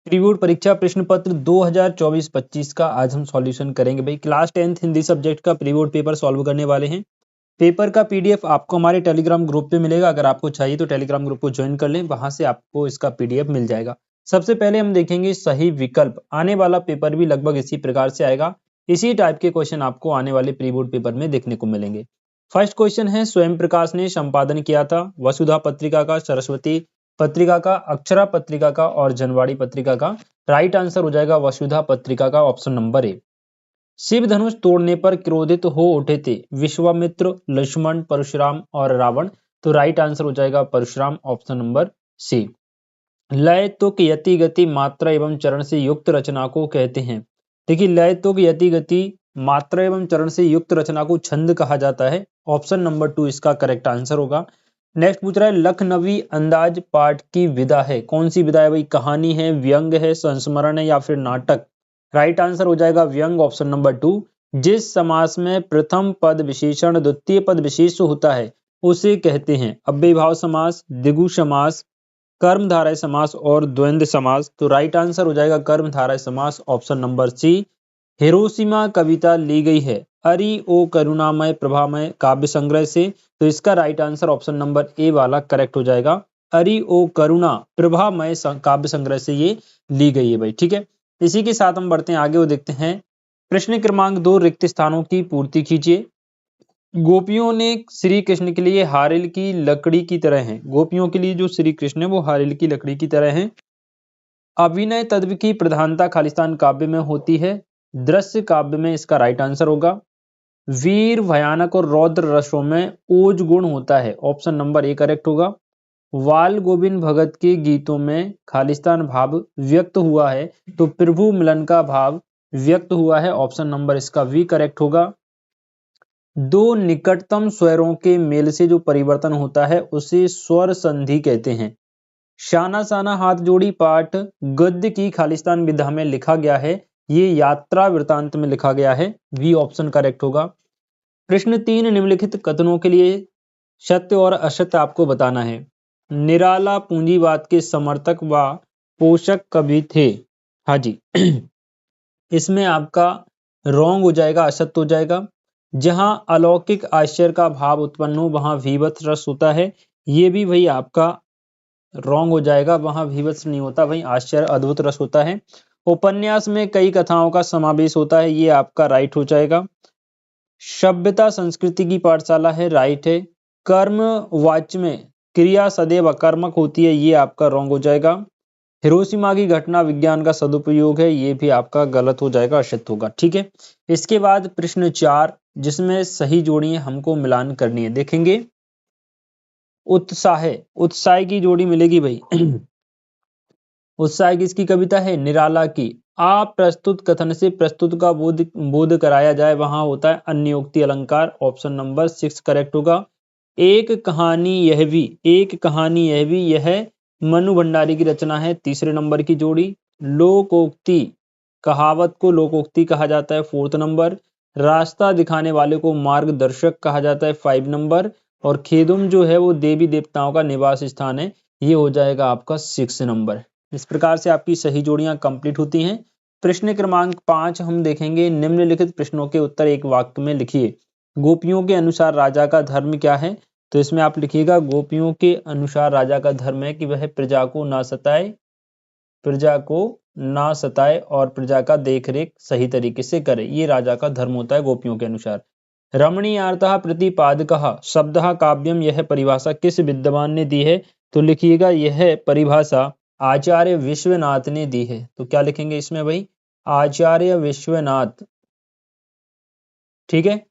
Pre board परीक्षा प्रश्न पत्र 2024-25 का आज हम सॉल्यूशन करेंगे भाई। क्लास 10th हिंदी सब्जेक्ट का प्री बोर्ड पेपर सॉल्व करने वाले हैं। पेपर का पीडीएफ आपको हमारे टेलीग्राम ग्रुप पे मिलेगा। अगर आपको चाहिए तो टेलीग्राम ग्रुप को ज्वाइन कर लें, वहां से आपको इसका पीडीएफ मिल जाएगा। सबसे पहले हम देखेंगे सही विकल्प। आने वाला पेपर भी लगभग इसी प्रकार से आएगा। इसी टाइप के क्वेश्चन आपको आने वाले प्री बोर्ड पेपर में देखने को मिलेंगे। फर्स्ट क्वेश्चन है, स्वयं प्रकाश ने संपादन किया था वसुधा पत्रिका का, सरस्वती पत्रिका का, अक्षरा पत्रिका का और जनवाड़ी पत्रिका का। राइट आंसर हो जाएगा वसुधा पत्रिका का, ऑप्शन नंबर ए। शिव धनुष तोड़ने पर क्रोधित हो उठे थे विश्वामित्र, लक्ष्मण, परशुराम और रावण। तो राइट आंसर हो जाएगा परशुराम, ऑप्शन नंबर सी। लय तुक यति गति मात्रा एवं चरण से युक्त रचना को कहते हैं। देखिए, लय तुक यति गति मात्रा एवं चरण से युक्त रचना को छंद कहा जाता है। ऑप्शन नंबर 2 इसका करेक्ट आंसर होगा। नेक्स्ट पूछ रहा है, लखनवी अंदाज पाठ की विधा है। कौन सी विधा है भाई? कहानी है, व्यंग है, संस्मरण है या फिर नाटक? राइट आंसर हो जाएगा व्यंग, ऑप्शन नंबर 2। जिस समास में प्रथम पद विशेषण द्वितीय पद विशेष होता है उसे कहते हैं अव्ययीभाव समास, द्विगु समास, कर्मधारय समास और द्वंद्व समास। तो राइट आंसर हो जाएगा कर्मधारय समास, ऑप्शन नंबर सी। हिरोशिमा कविता ली गई है अरि ओ करुणामय प्रभामय काव्य संग्रह से। तो इसका right answer option number A वाला करेक्ट हो जाएगा। अरि ओ करुणा प्रभामय काव्य संग्रह से ये ली गई है भाई। ठीक है, इसी के साथ हम बढ़ते हैं आगे और देखते हैं प्रश्न क्रमांक 2, रिक्त स्थानों की पूर्ति कीजिए। गोपियों ने श्री कृष्ण के लिए हारिल की लकड़ी की तरह हैं। गोपियों के लिए जो श्री कृष्ण है वो हारिल की लकड़ी की तरह हैं। अभिनय तत्व की प्रधानता खालिस्तान काव्य में होती है। दृश्य काव्य में इसका राइट आंसर होगा। वीर, भयानक और रौद्र रसों में ओज गुण होता है। ऑप्शन नंबर ए करेक्ट होगा। वाल गोविंद भगत के गीतों में खालिस्तान भाव व्यक्त हुआ है, तो प्रभु मिलन का भाव व्यक्त हुआ है। ऑप्शन नंबर इसका वी करेक्ट होगा। दो निकटतम स्वरों के मेल से जो परिवर्तन होता है उसे स्वर संधि कहते हैं। शाना साना हाथ जोड़ी पाठ गद्य की खालिस्तान विधा में लिखा गया है, ये यात्रा वृतांत में लिखा गया है। वी ऑप्शन करेक्ट होगा। प्रश्न 3, निम्नलिखित कथनों के लिए सत्य और असत्य आपको बताना है। निराला पूंजीवाद के समर्थक व पोषक कवि थे। हाँ जी इसमें आपका रॉन्ग हो जाएगा, असत्य हो जाएगा। जहां अलौकिक आश्चर्य का भाव उत्पन्न हो वहां भीभत्स रस होता है, ये भी भाई आपका रॉन्ग हो जाएगा। वहां भीभत्स नहीं होता भाई, आश्चर्य अद्भुत रस होता है। उपन्यास में कई कथाओं का समावेश होता है, ये आपका राइट हो जाएगा। सभ्यता संस्कृति की पाठशाला है, राइट है। कर्म वाच्य में क्रिया सदैव अकर्मक होती है, ये आपका रॉन्ग हो जाएगा। हिरोशिमा की घटना विज्ञान का सदुपयोग है, ये भी आपका गलत हो जाएगा, असत्य होगा। ठीक है, इसके बाद प्रश्न 4 जिसमें सही जोड़ियां हमको मिलान करनी है। देखेंगे उत्साह, उत्साह की जोड़ी मिलेगी भाई उत्साह किसकी कविता है? निराला की। अप्रस्तुत कथन से प्रस्तुत का बोध कराया जाए वहां होता है अन्योक्ति अलंकार। ऑप्शन नंबर 6 करेक्ट होगा। एक कहानी यह भी, एक कहानी यह भी, यह मनु भंडारी की रचना है। तीसरे नंबर की जोड़ी। लोकोक्ति, कहावत को लोकोक्ति कहा जाता है। 4th number. रास्ता दिखाने वाले को मार्गदर्शक कहा जाता है। 5 नंबर। और खेदुम जो है वो देवी देवताओं का निवास स्थान है, ये हो जाएगा आपका 6 नंबर। इस प्रकार से आपकी सही जोड़ियां कंप्लीट होती हैं। प्रश्न क्रमांक 5 हम देखेंगे। निम्नलिखित प्रश्नों के उत्तर एक वाक्य में लिखिए। गोपियों के अनुसार राजा का धर्म क्या है? तो इसमें आप लिखिएगा गोपियों के अनुसार राजा का धर्म है कि वह प्रजा को ना सताए, प्रजा को ना सताए और प्रजा का देखरेख सही तरीके से करे, ये राजा का धर्म होता है गोपियों के अनुसार। रमणीयार्तः प्रतिपादकः शब्दः काव्यम, यह परिभाषा किस विद्वान ने दी है? तो लिखिएगा यह परिभाषा आचार्य विश्वनाथ ने दी है। तो क्या लिखेंगे इसमें भाई? आचार्य विश्वनाथ। ठीक है,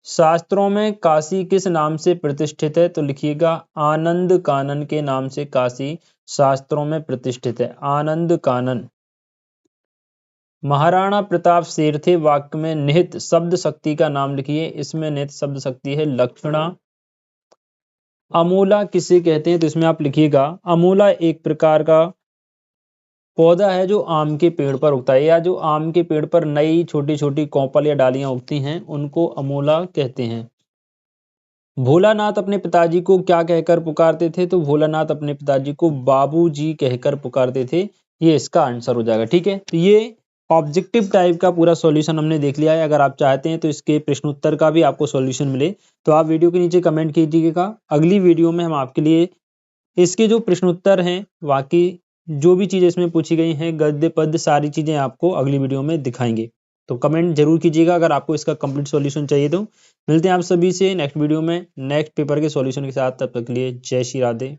शास्त्रों में काशी किस नाम से प्रतिष्ठित है? तो लिखिएगा आनंद कानन के नाम से काशी शास्त्रों में प्रतिष्ठित है, आनंद कानन। महाराणा प्रताप शेर थे, वाक्य में निहित शब्द शक्ति का नाम लिखिए। इसमें निहित शब्द शक्ति है लक्षणा। अमोला किसे कहते हैं? तो इसमें आप लिखिएगा अमोला एक प्रकार का पौधा है जो आम के पेड़ पर उगता है, या जो आम के पेड़ पर नई छोटी छोटी कौपल या डालियां उगती हैं उनको अमोला कहते हैं। भोलानाथ अपने पिताजी को क्या कहकर पुकारते थे? तो भोलानाथ अपने पिताजी को बाबूजी कहकर पुकारते थे, ये इसका आंसर हो जाएगा। ठीक है, तो ये ऑब्जेक्टिव टाइप का पूरा सॉल्यूशन हमने देख लिया है। अगर आप चाहते हैं तो इसके प्रश्नोत्तर का भी आपको सॉल्यूशन मिले तो आप वीडियो के नीचे कमेंट कीजिएगा। अगली वीडियो में हम आपके लिए इसके जो प्रश्नोत्तर हैं, बाकी जो भी चीज़ें इसमें पूछी गई हैं, गद्य पद्य सारी चीज़ें आपको अगली वीडियो में दिखाएंगे। तो कमेंट जरूर कीजिएगा अगर आपको इसका कंप्लीट सॉल्यूशन चाहिए तो। मिलते हैं आप सभी से नेक्स्ट वीडियो में नेक्स्ट पेपर के सॉल्यूशन के साथ। तब तक के लिए जय श्री राधे।